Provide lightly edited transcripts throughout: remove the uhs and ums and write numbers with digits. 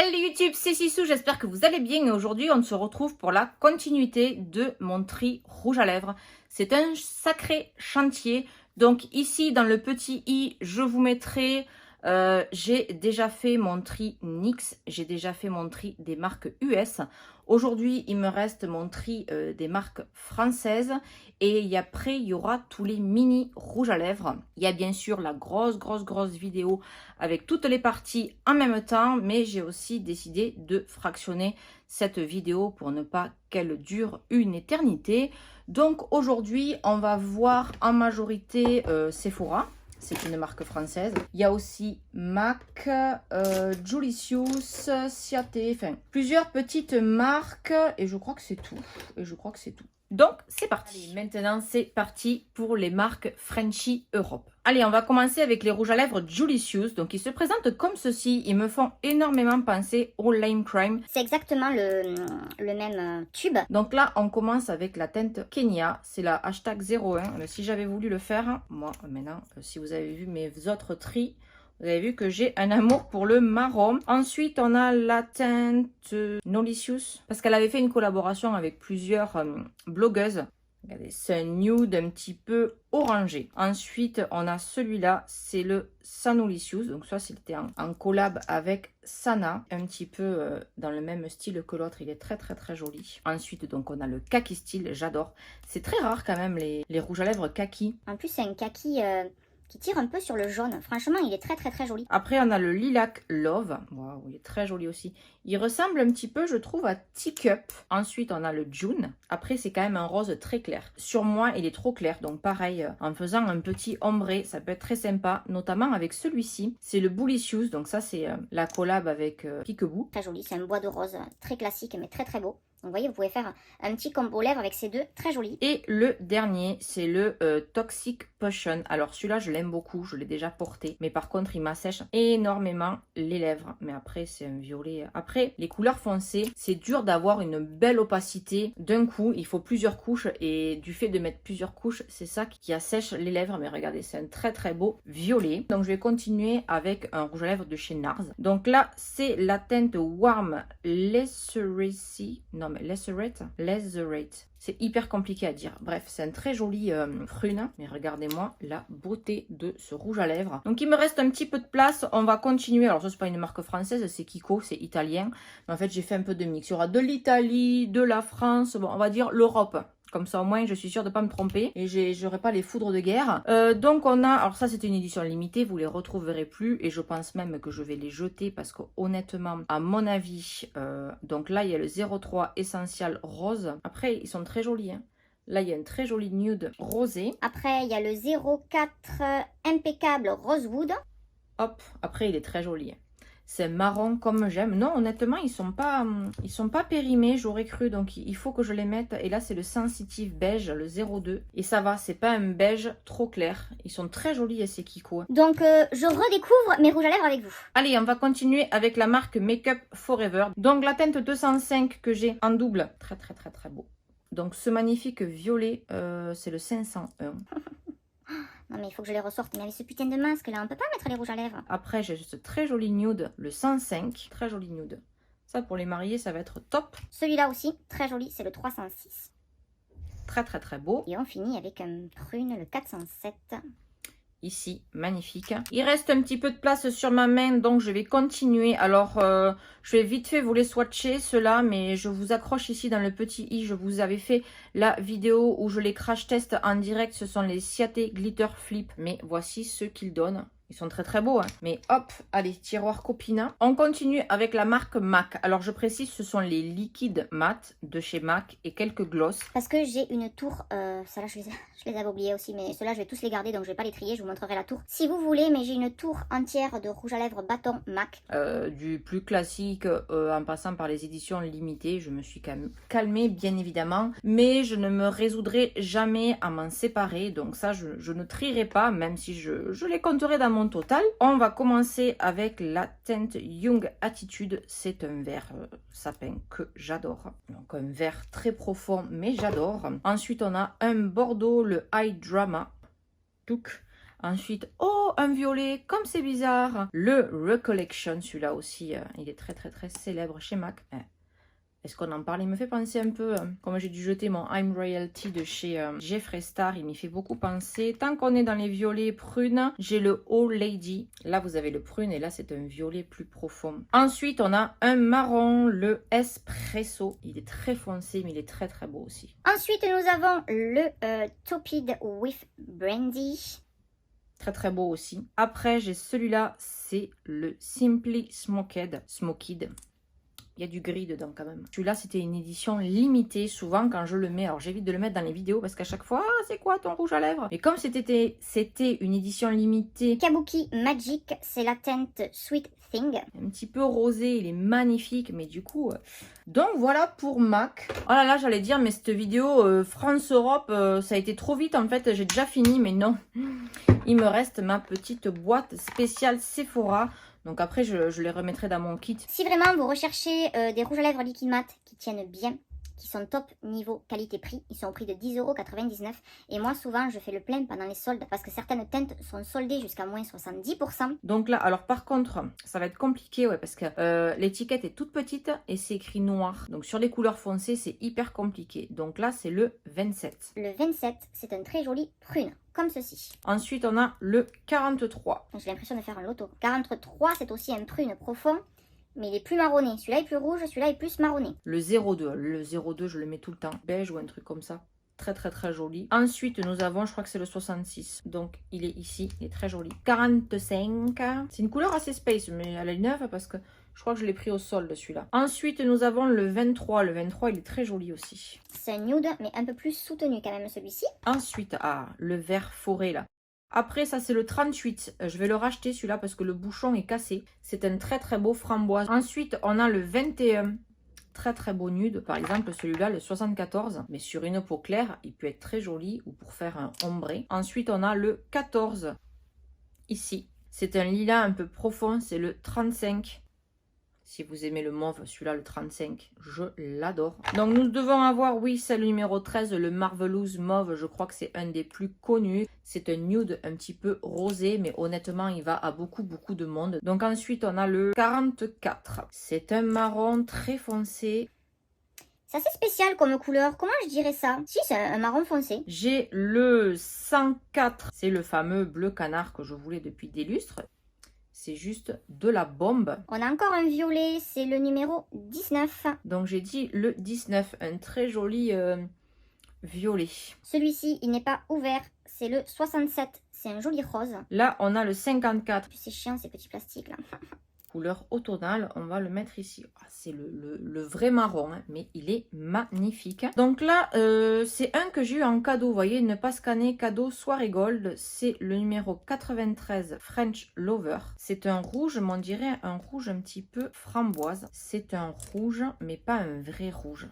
Hello YouTube, c'est Sissou, j'espère que vous allez bien et aujourd'hui on se retrouve pour la continuité de mon tri rouge à lèvres. C'est un sacré chantier, donc ici dans le petit i, je vous mettrai, j'ai déjà fait mon tri NYX, j'ai déjà fait mon tri des marques US. Aujourd'hui il me reste mon tri des marques françaises et après il y aura tous les mini rouges à lèvres. Il y a bien sûr la grosse vidéo avec toutes les parties en même temps, mais j'ai aussi décidé de fractionner cette vidéo pour ne pas qu'elle dure une éternité. Donc aujourd'hui, on va voir en majorité Sephora. C'est une marque française. Il y a aussi MAC, Julicius, Ciaté, enfin plusieurs petites marques. Et je crois que c'est tout. Donc, c'est parti. Allez, maintenant, c'est parti pour les marques Frenchy Europe. Allez, on va commencer avec les rouges à lèvres Julicius. Donc, ils se présentent comme ceci. Ils me font énormément penser au Lime Crime. C'est exactement le même tube. Donc là, on commence avec la teinte Kenya. C'est la hashtag 01. Si j'avais voulu le faire, moi, maintenant, si vous avez vu mes autres tris, vous avez vu que j'ai un amour pour le marron. Ensuite, on a la teinte Nolicious. Parce qu'elle avait fait une collaboration avec plusieurs blogueuses. Regardez, c'est un nude un petit peu orangé. Ensuite, on a celui-là, c'est le Sanolicious. Donc ça, c'était en collab avec Sana. Un petit peu dans le même style que l'autre. Il est très joli. Ensuite, donc on a le kaki style. J'adore. C'est très rare quand même les rouges à lèvres kaki. En plus, c'est un kaki qui tire un peu sur le jaune. Franchement, il est très joli. Après, on a le Lilac Love. Waouh, il est très joli aussi. Il ressemble un petit peu, je trouve, à Teacup. Ensuite, on a le June. Après, c'est quand même un rose très clair. Sur moi, il est trop clair. Donc, pareil, en faisant un petit ombré, ça peut être très sympa. Notamment avec celui-ci. C'est le Bullicious. Donc, ça, c'est la collab avec Peekaboo. Très joli. C'est un bois de rose très classique, mais très beau. Donc, vous voyez, vous pouvez faire un petit combo lèvres avec ces deux. Très joli. Et le dernier, c'est le Toxic Potion. Alors, celui-là, je l'aime beaucoup. Je l'ai déjà porté. Mais par contre, il m'assèche énormément les lèvres. Mais après, c'est un violet. Après, les couleurs foncées, c'est dur d'avoir une belle opacité d'un coup. Il faut plusieurs couches. Et du fait de mettre plusieurs couches, c'est ça qui assèche les lèvres. Mais regardez, c'est un très beau violet. Donc, je vais continuer avec un rouge à lèvres de chez NARS. Donc là, c'est la teinte Warm Lacerate. Non, mais Lacerate. C'est hyper compliqué à dire. Bref, c'est un très joli prune. Mais regardez-moi la beauté de ce rouge à lèvres. Donc, il me reste un petit peu de place. On va continuer. Alors, ça, c'est pas une marque française. C'est Kiko. C'est italien. Mais en fait, j'ai fait un peu de mix. Il y aura de l'Italie, de la France. Bon, on va dire l'Europe. Comme ça, au moins, je suis sûre de ne pas me tromper. Et j'aurai pas les foudres de guerre. Donc, on a... Alors, ça, c'est une édition limitée. Vous les retrouverez plus. Et je pense même que je vais les jeter. Parce que, honnêtement, à mon avis... donc là, il y a le 03 Essential Rose. Après, ils sont très jolis. Hein. Là, il y a un très joli nude rosé. Après, il y a le 04 Impeccable Rosewood. Hop. Après, il est très joli. C'est marron comme j'aime. Non, honnêtement, ils sont pas périmés, j'aurais cru. Donc, il faut que je les mette. Et là, c'est le Sensitive Beige, le 02. Et ça va, c'est pas un beige trop clair. Ils sont très jolis, ces Kiko. Donc, je redécouvre mes rouges à lèvres avec vous. Allez, on va continuer avec la marque Makeup Forever. Donc, la teinte 205 que j'ai en double. Très beau. Donc, ce magnifique violet, c'est le 501. Non mais il faut que je les ressorte. Mais avec ce putain de masque là, on peut pas mettre les rouges à lèvres. Après, j'ai ce très joli nude, le 105. Très joli nude. Ça, pour les mariés, ça va être top. Celui-là aussi, très joli, c'est le 306. Très beau. Et on finit avec un prune, le 407. Ici, magnifique. Il reste un petit peu de place sur ma main, donc je vais continuer. Alors, je vais vite fait vous les swatcher, ceux-là, mais je vous accroche ici dans le petit i. Je vous avais fait la vidéo où je les crash test en direct. Ce sont les Ciaté Glitter Flip. Mais voici ce qu'ils donnent. Ils sont très beaux, hein. Mais hop, allez, tiroir copina. On continue avec la marque MAC. Alors, je précise, ce sont les liquides mat de chez MAC et quelques gloss. Parce que j'ai une tour, celle-là, je les avais oubliés aussi, mais ceux-là, je vais tous les garder, donc je vais pas les trier, je vous montrerai la tour. Si vous voulez, mais j'ai une tour entière de rouge à lèvres bâton MAC. Du plus classique en passant par les éditions limitées. Je me suis calmée, bien évidemment. Mais je ne me résoudrai jamais à m'en séparer. Donc ça, je ne trierai pas, même si je les compterai dans mon total. On va commencer avec la teinte Young Attitude. C'est un vert sapin que j'adore. Donc un vert très profond, mais j'adore. Ensuite, on a un bordeaux, le High Drama. Ensuite, oh, un violet, comme c'est bizarre. Le Recollection, celui-là aussi, il est très très très célèbre chez MAC. Est-ce qu'on en parle? Il me fait penser un peu, comme j'ai dû jeter mon I'm Royalty de chez Jeffree Star, il m'y fait beaucoup penser. Tant qu'on est dans les violets prunes, j'ai le Old Lady. Là, vous avez le prune et là, c'est un violet plus profond. Ensuite, on a un marron, le Espresso. Il est très foncé, mais il est très très beau aussi. Ensuite, nous avons le Topid with Brandy. Très très beau aussi. Après, j'ai celui-là, c'est le Simply Smoked. Il y a du gris dedans quand même. Celui-là, c'était une édition limitée. Souvent, quand je le mets, alors j'évite de le mettre dans les vidéos parce qu'à chaque fois, ah, c'est quoi ton rouge à lèvres? Mais comme c'était une édition limitée. Kabuki Magic, c'est la teinte Sweet Thing. Un petit peu rosé, il est magnifique, mais du coup... Donc voilà pour MAC. Oh là là, j'allais dire, mais cette vidéo France-Europe, ça a été trop vite en fait. J'ai déjà fini, mais non. Il me reste ma petite boîte spéciale Sephora. Donc après, je les remettrai dans mon kit. Si vraiment vous recherchez des rouges à lèvres liquide mat qui tiennent bien, qui sont top niveau qualité-prix, ils sont au prix de 10,99 €. Et moi, souvent, je fais le plein pendant les soldes parce que certaines teintes sont soldées jusqu'à moins 70%. Donc là, alors par contre, ça va être compliqué, ouais, parce que l'étiquette est toute petite et c'est écrit noir. Donc sur les couleurs foncées, c'est hyper compliqué. Donc là, c'est le 27. Le 27, c'est un très joli prune, comme ceci. Ensuite, on a le 43. J'ai l'impression de faire un loto. 43, c'est aussi un prune profond, mais il est plus marronné. Celui-là est plus rouge, celui-là est plus marronné. Le 02. Le 02, je le mets tout le temps. Beige ou un truc comme ça. Très très très joli. Ensuite, nous avons, je crois que c'est le 66. Donc, il est ici. Il est très joli. 45. C'est une couleur assez space, mais elle est neuve parce que je crois que je l'ai pris au solde celui-là. Ensuite, nous avons le 23. Le 23, il est très joli aussi. C'est un nude, mais un peu plus soutenu quand même celui-ci. Ensuite, le vert forêt là. Après, ça c'est le 38. Je vais le racheter celui-là parce que le bouchon est cassé. C'est un très très beau framboise. Ensuite, on a le 21. Très très beau nude. Par exemple, celui-là, le 74. Mais sur une peau claire, il peut être très joli ou pour faire un ombré. Ensuite, on a le 14. Ici. C'est un lilas un peu profond. C'est le 35. Si vous aimez le mauve, celui-là, le 35, je l'adore. Donc, nous devons avoir, oui, c'est le numéro 13, le Marvelous Mauve. Je crois que c'est un des plus connus. C'est un nude un petit peu rosé, mais honnêtement, il va à beaucoup de monde. Donc, ensuite, on a le 44. C'est un marron très foncé. C'est assez spécial comme couleur. Comment je dirais ça? Si, c'est un marron foncé. J'ai le 104. C'est le fameux bleu canard que je voulais depuis des lustres. C'est juste de la bombe. On a encore un violet, c'est le numéro 19. Donc j'ai dit le 19, un très joli violet. Celui-ci, il n'est pas ouvert, c'est le 67. C'est un joli rose. Là, on a le 54. C'est chiant ces petits plastiques là. Couleur automnale, on va le mettre ici. Ah, c'est le vrai marron, hein, mais il est magnifique. Donc là, c'est un que j'ai eu en cadeau. Vous voyez, ne pas scanner, cadeau soirée gold. C'est le numéro 93 French Lover. C'est un rouge, mais on dirait un rouge un petit peu framboise. C'est un rouge, mais pas un vrai rouge.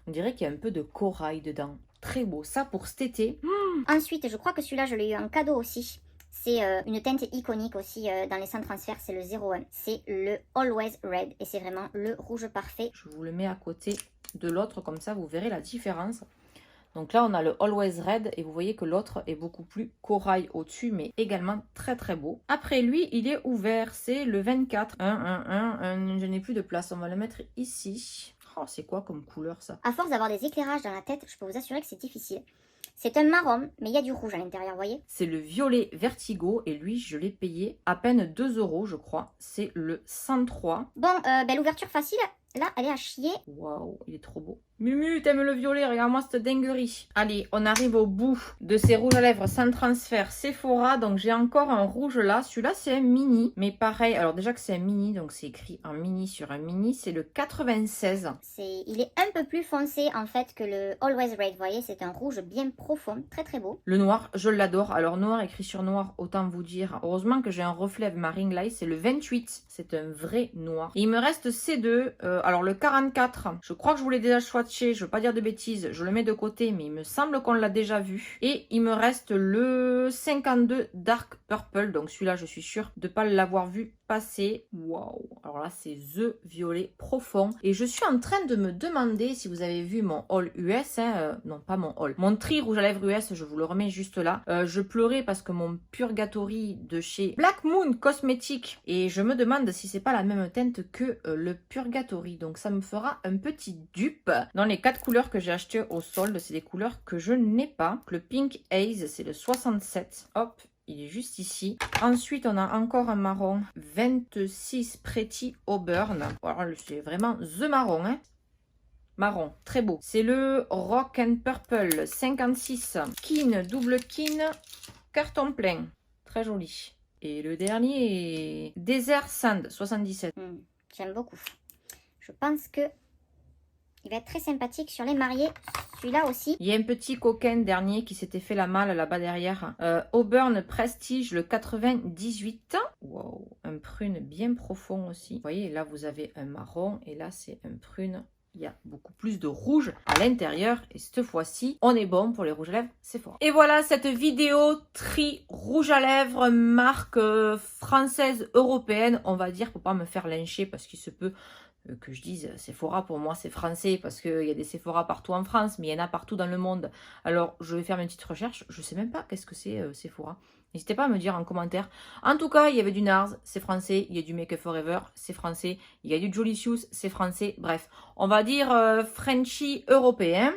On dirait qu'il y a un peu de corail dedans. Très beau, ça pour cet été. Ensuite, je crois que celui-là, je l'ai eu en cadeau aussi. C'est une teinte iconique aussi dans les sans transfert, c'est le 01. C'est le Always Red et c'est vraiment le rouge parfait. Je vous le mets à côté de l'autre, comme ça vous verrez la différence. Donc là, on a le Always Red et vous voyez que l'autre est beaucoup plus corail au-dessus, mais également très très beau. Après lui, il est ouvert, c'est le 24. Je n'ai plus de place, on va le mettre ici. Oh, c'est quoi comme couleur ça? À force d'avoir des éclairages dans la tête, je peux vous assurer que c'est difficile. C'est un marron, mais il y a du rouge à l'intérieur, vous voyez? C'est le violet Vertigo et lui, je l'ai payé à peine 2 €, je crois. C'est le 103. Bon, l'ouverture facile, là, elle est à chier. Waouh, il est trop beau. Mumu, t'aimes le violet? Regarde-moi cette dinguerie. Allez, on arrive au bout de ces rouges à lèvres sans transfert Sephora. Donc, j'ai encore un rouge là. Celui-là, c'est un mini. Mais pareil, alors déjà que c'est un mini, donc c'est écrit en mini sur un mini. C'est le 96. Il est un peu plus foncé en fait que le Always Red. Vous voyez, c'est un rouge bien profond. Très très beau. Le noir, je l'adore. Alors, noir écrit sur noir, autant vous dire. Heureusement que j'ai un reflet avec ma ring light. C'est le 28. C'est un vrai noir. Et il me reste ces deux. Alors, le 44. Je crois que je vous l'ai déjà choisi swatché, je veux pas dire de bêtises, je le mets de côté, mais il me semble qu'on l'a déjà vu. Et il me reste le 52 Dark Purple, donc celui-là, je suis sûre de ne pas l'avoir vu passer. Waouh! Alors là, c'est The Violet Profond. Et je suis en train de me demander si vous avez vu mon haul US, hein, non pas mon haul, mon tri rouge à lèvres US, je vous le remets juste là. Je pleurais parce que mon Purgatory de chez Black Moon Cosmetics, et je me demande si c'est pas la même teinte que le Purgatory, donc ça me fera un petit dupe. Dans les 4 couleurs que j'ai achetées au solde, c'est des couleurs que je n'ai pas. Le Pink Haze, c'est le 67. Hop, il est juste ici. Ensuite, on a encore un marron 26 Pretty Auburn. Alors, c'est vraiment the marron, hein. Marron, très beau. C'est le Rock and Purple 56. Kin, double kin, carton plein. Très joli. Et le dernier, Desert Sand 77. J'aime beaucoup. Je pense que il va être très sympathique sur les mariés. Celui-là aussi. Il y a un petit coquin dernier qui s'était fait la malle là-bas derrière. Auburn Prestige, le 98. Wow, un prune bien profond aussi. Vous voyez, là vous avez un marron et là c'est un prune. Il y a beaucoup plus de rouge à l'intérieur. Et cette fois-ci, on est bon pour les rouges à lèvres Sephora. Et voilà cette vidéo tri rouge à lèvres marque française européenne. On va dire pour pas me faire lyncher parce qu'il se peut que je dise Sephora. Pour moi, c'est français parce qu'il y a des Sephora partout en France. Mais il y en a partout dans le monde. Alors, je vais faire une petite recherche. Je sais même pas qu'est-ce que c'est Sephora. N'hésitez pas à me dire en commentaire. En tout cas, il y avait du NARS, c'est français. Il y a du Make Up Forever, c'est français. Il y a du Jolicious, c'est français. Bref, on va dire Frenchy européen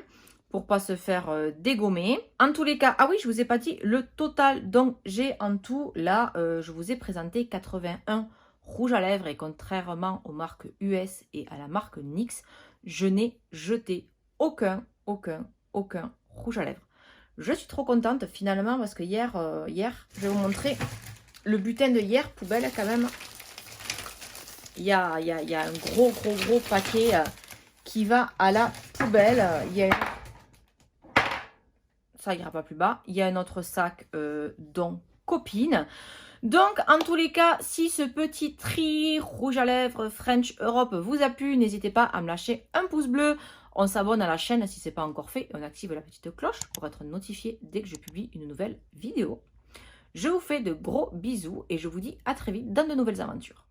pour pas se faire dégommer. En tous les cas, ah oui, je vous ai pas dit le total. Donc, j'ai en tout, là, je vous ai présenté 81 rouges à lèvres. Et contrairement aux marques US et à la marque NYX, je n'ai jeté aucun rouge à lèvres. Je suis trop contente finalement parce que hier, je vais vous montrer le butin de hier, poubelle quand même. Il y a un gros paquet qui va à la poubelle. Il y a ça ira pas plus bas. Il y a un autre sac dont copine. Donc, en tous les cas, si ce petit tri rouge à lèvres French Europe vous a plu, n'hésitez pas à me lâcher un pouce bleu. On s'abonne à la chaîne si ce n'est pas encore fait et on active la petite cloche pour être notifié dès que je publie une nouvelle vidéo. Je vous fais de gros bisous et je vous dis à très vite dans de nouvelles aventures.